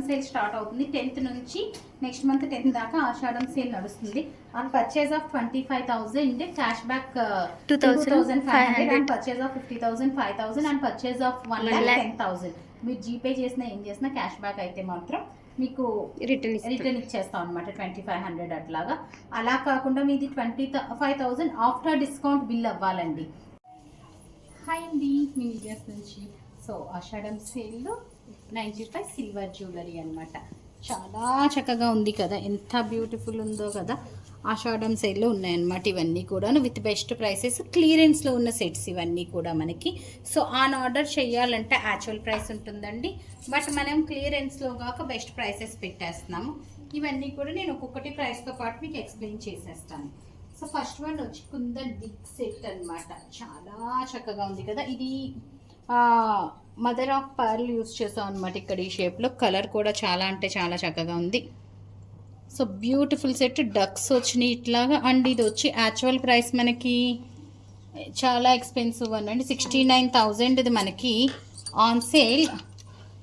Sale start అవుతుంది 10th నుంచి next month 10th దాకా ఆషాఢం సేల్ నడుస్తుంది. On purchase of 25,000 cash back 2,500 and purchase of 50,000 5,000 and purchase of 1,10,000 మీరు GPay చేసినా ఏం చేసినా క్యాష్ బ్యాక్ అయితే మాత్రం మీకు రిటర్న్ ఇచ్చేస్తాం అనమాట 2,500 అట్లాగా. అలా కాకుండా మీది 25,000 ఆఫ్టర్ డిస్కౌంట్ బిల్ అవ్వాలండి. హాయ్ అండి, మీ వీడియోస్ నుంచి. సో ఆషాఢం సేల్లో 95 సిల్వర్ జ్యువెలరీ అనమాట. చాలా చక్కగా ఉంది కదా, ఎంత బ్యూటిఫుల్ ఉందో కదా. ఆషాఢం సేల్లో ఉన్నాయన్నమాట ఇవన్నీ కూడా విత్ బెస్ట్ ప్రైసెస్. క్లియరెన్స్లో ఉన్న సెట్స్ ఇవన్నీ కూడా మనకి. సో ఆన్ ఆర్డర్ చేయాలంటే యాక్చువల్ ప్రైస్ ఉంటుందండి, బట్ మనం క్లియరెన్స్లో కాక బెస్ట్ ప్రైసెస్ పెట్టేస్తున్నాము. ఇవన్నీ కూడా నేను ఒక్కొక్కటి ప్రైస్తో పాటు మీకు ఎక్స్ప్లెయిన్ చేసేస్తాను. సో ఫస్ట్ వన్ వచ్చి కుందన్ బిగ్ సెట్ అనమాట. చాలా చక్కగా ఉంది కదా. ఇది మదర్ ఆఫ్ పర్ల్ యూస్ చేసాం అనమాట ఇక్కడ ఈ షేప్లో. కలర్ కూడా చాలా అంటే చాలా చక్కగా ఉంది. So beautiful set. డక్స్ వచ్చినాయి ఇట్లాగా. అండ్ ఇది వచ్చి యాక్చువల్ ప్రైస్ మనకి చాలా ఎక్స్పెన్సివ్ అనండి, 69,000. ఇది మనకి ఆన్ సేల్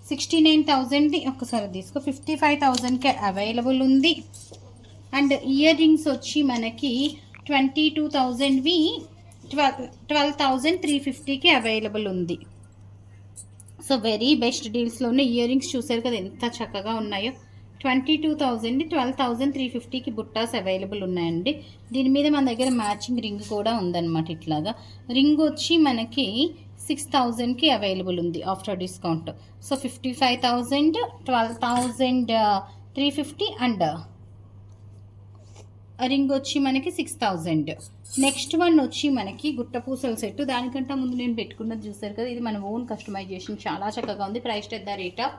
69,000 ఒక్కసారి తీసుకో 55,000కే అవైలబుల్ ఉంది. అండ్ ఇయర్ రింగ్స్ వచ్చి మనకి 22,000వి 12,350కి అవైలబుల్ ఉంది. సో వెరీ బెస్ట్ డీల్స్లో ఉన్న ఇయర్ రింగ్స్ చూసారు కదా ఎంత చక్కగా ఉన్నాయో. 22,000 12,350కి బుట్టాస్ అవైలబుల్ ఉన్నాయండి. దీని మీద మన దగ్గర మ్యాచింగ్ రింగ్ కూడా ఉందన్నమాట. ఇట్లాగా రింగ్ వచ్చి మనకి 6,000కి అవైలబుల్ ఉంది after discount. So 55,000 12,350 and ring వచ్చి మనకి 6,000. నెక్స్ట్ వన్ వచ్చి మనకి గుట్టపూసల సెట్. దానికంటే ముందు నేను పెట్టుకున్నది చూసారు కదా, ఇది మన ఓన్ కస్టమైజేషన్. చాలా చక్కగా ఉంది. Price at the rate of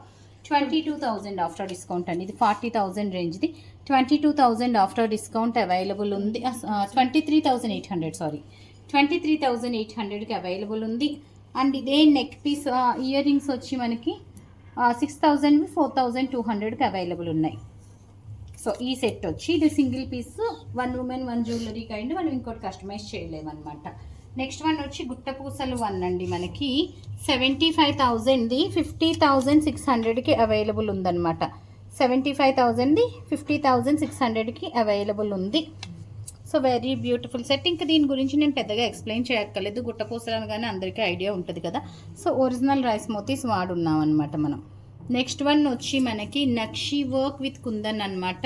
22,000 after discount అండి. ఇది 40,000 రేంజ్ది. 22,000 ఆఫ్టర్ డిస్కౌంట్ అవైలబుల్ ఉంది. 23,800 సారీ 23,800కి అవైలబుల్ ఉంది. అండ్ ఇదే నెక్ పీస్ ఇయర్ రింగ్స్ వచ్చి మనకి 6,000 4,200కి అవైలబుల్ ఉన్నాయి. సో ఈ సెట్ వచ్చి ఇది single piece, 1 women 1 jewellery kind. మనం ఇంకోటి కస్టమైజ్ చేయలేమన్నమాట. నెక్స్ట్ వన్ వచ్చి గుట్టపూసలు 1 అండి. మనకి 75,000ది 50,600కి అవైలబుల్ ఉందన్నమాట. 75,000ది 50,600కి అవైలబుల్ ఉంది. So very beautiful set. ఇంకా దీని గురించి నేను పెద్దగా ఎక్స్ప్లెయిన్ చేయక్కర్లేదు, గుట్టపూసలు అనగానే అందరికీ ఐడియా ఉంటుంది కదా. సో ఒరిజినల్ రైస్ మోతీస్ వాడున్నాం అనమాట మనం. నెక్స్ట్ వన్ వచ్చి మనకి నక్షి వర్క్ విత్ కుందన్ అనమాట.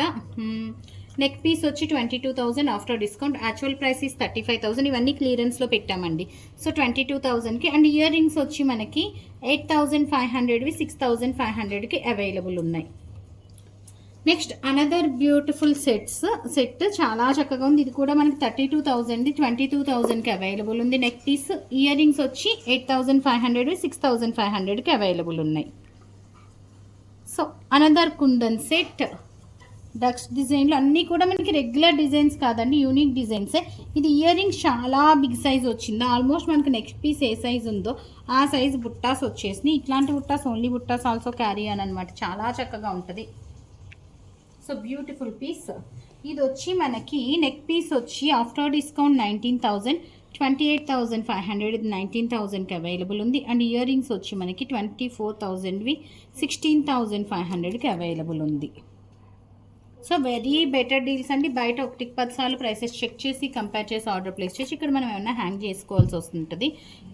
నెక్ పీస్ వచ్చి 22,000 after discount. Actual price is 35,000. ఇవన్నీ క్లియరెన్స్లో పెట్టామండి. సో 22,000కి. అండ్ ఇయర్ రింగ్స్ వచ్చి మనకి 8,500వి 6,500కి అవైలబుల్ ఉన్నాయి. నెక్స్ట్ అనదర్ బ్యూటిఫుల్ సెట్ చాలా చక్కగా ఉంది. ఇది కూడా మనకి 32,000ది 22,000కి అవైలబుల్ ఉంది. నెక్ పీస్ ఇయర్ రింగ్స్ వచ్చి 8,500వి 6,500కి అవైలబుల్ ఉన్నాయి. So another kundan set ducks డిజైన్లో. అన్నీ కూడా మనకి రెగ్యులర్ డిజైన్స్ కాదండి, యూనిక్ డిజైన్సే. ఇది ఇయర్ రింగ్స్ చాలా బిగ్ సైజ్ వచ్చింది. ఆల్మోస్ట్ మనకి నెక్స్ట్ పీస్ ఏ సైజ్ ఉందో ఆ సైజ్ బుట్టాస్ వచ్చేసినాయి. ఇట్లాంటి బుట్టాస్ ఓన్లీ బుట్టాస్ ఆల్సో క్యారీ అని అనమాట. చాలా చక్కగా ఉంటుంది. So beautiful piece. ఇది వచ్చి మనకి నెక్ పీస్ వచ్చి ఆఫ్టర్ డిస్కౌంట్ 19,000 28,500 ఇది 19,000కి అవైలబుల్ ఉంది. అండ్ ఇయర్ రింగ్స్ వచ్చి మనకి 24,000వి 16,500కి అవైలబుల్ ఉంది. సో వెరీ బెటర్ డీల్స్ అండి. బయట 1-10 సార్లు ప్రైసెస్ చెక్ చేసి కంపేర్ చేసి ఆర్డర్ ప్లేస్ చేసి ఇక్కడ మనం ఏమైనా హ్యాంగ్ చేసుకోవాల్సి వస్తుంటుంది.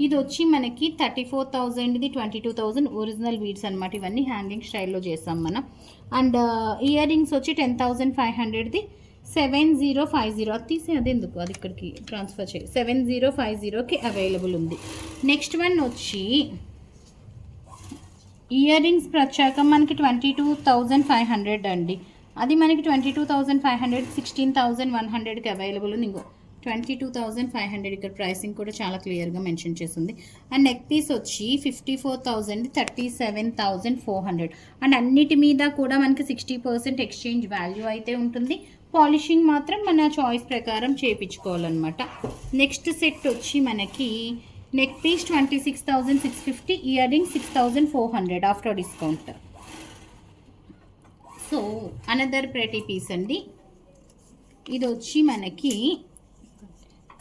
ఇది వచ్చి మనకి 34,000ది 22,000 ఒరిజినల్ బీడ్స్ అనమాట. ఇవన్నీ హ్యాంగింగ్ స్టైల్లో చేస్తాం మనం. అండ్ ఇయర్ రింగ్స్ వచ్చి 10,500ది 7050 అది తీసి అది ఎందుకు అది ఇక్కడికి ట్రాన్స్ఫర్ చేయి 7050కి అవైలబుల్ ఉంది. నెక్స్ట్ వన్ వచ్చి ఇయర్ రింగ్స్ ప్రత్యేకం మనకి 22,500 అండి. అది మనకి 22,500 16,100కి అవైలబుల్ ఉంది. ఇంకో 22,500 ఇక్కడ ప్రైసింగ్ కూడా చాలా క్లియర్గా మెన్షన్ చేస్తుంది. అండ్ నెక్ పీస్ వచ్చి 54,000 37,400. అండ్ అన్నిటి మీద కూడా మనకి 60% ఎక్స్చేంజ్ వాల్యూ అయితే ఉంటుంది. పాలిషింగ్ మాత్రం మన చాయిస్ ప్రకారం చేయించుకోవాలన్నమాట. నెక్స్ట్ సెట్ వచ్చి మనకి neck piece 26,650 ear ring 6,400 after discount. So another pretty piece అండి. ఇది వచ్చి మనకి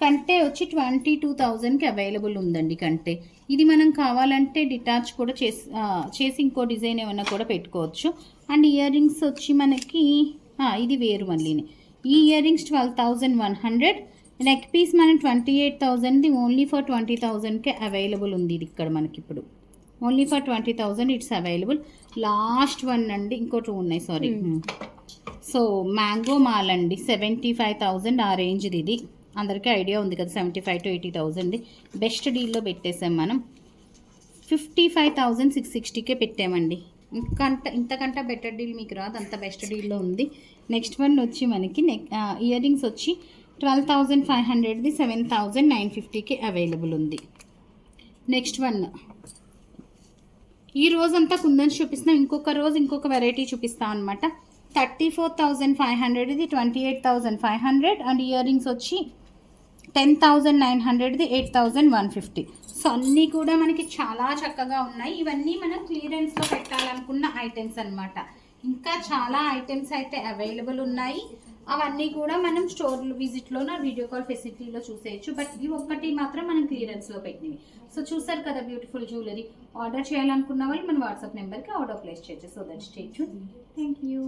కంటే వచ్చి 22,000కి అవైలబుల్ ఉందండి కంటే. ఇది మనం కావాలంటే డిటాచ్ కూడా చేసి ఇంకో డిజైన్ ఏమన్నా కూడా పెట్టుకోవచ్చు. అండ్ ఇయర్ రింగ్స్ వచ్చి మనకి ఇది వేరు మళ్ళీని. ఈ ఇయర్ రింగ్స్ 12,100. నెక్ పీస్ మన 28,000ది ఓన్లీ ఫర్ 20,000కే అవైలబుల్ ఉంది. ఇది ఇక్కడ మనకి ఇప్పుడు only for 20,000 it's available. Last one అండి, ఇంకో 2 ఉన్నాయి సారీ. సో మ్యాంగో మాల్ అండి 75,000 ఆ రేంజ్ది. ఇది అందరికీ ఐడియా ఉంది కదా, 75 to 80,000. బెస్ట్ డీల్లో పెట్టేసాం మనం. 55,660కే పెట్టామండి. ఇంతకంటే బెటర్ డీల్ మీకు రాదు, అంత బెస్ట్ డీల్లో ఉంది. నెక్స్ట్ వన్ వచ్చి మనకి ఇయర్ రింగ్స్ వచ్చి 12,500ది 7,950కి అవైలబుల్ ఉంది. నెక్స్ట్ వన్ ఈ రోజంతా కుందన్స్ చూపిస్తున్నాం, ఇంకొక రోజు ఇంకొక వెరైటీ చూపిస్తాం అనమాట. 34,500ది 28,500 అండ్ ఇయర్ రింగ్స్ వచ్చి 10,900ది 8,150. సో అన్నీ కూడా మనకి చాలా చక్కగా ఉన్నాయి. ఇవన్నీ మనం క్లియరెన్స్లో పెట్టాలనుకున్న ఐటమ్స్ అనమాట. ఇంకా చాలా ఐటమ్స్ అయితే అవైలబుల్ ఉన్నాయి. అవన్నీ కూడా మనం స్టోర్ విజిట్లో వీడియో కాల్ ఫెసిలిటీలో చూసేయచ్చు. బట్ ఇవి ఒక్కటి మాత్రం మనం క్లియరెన్స్లో పెట్టినవి. సో చూసారు కదా బ్యూటిఫుల్ జ్యువెలరీ. ఆర్డర్ చేయాలనుకున్న వాళ్ళు మన వాట్సాప్ నెంబర్కి ఆర్డర్ ప్లేస్ చేయొచ్చు. So that stay tune. Thank you.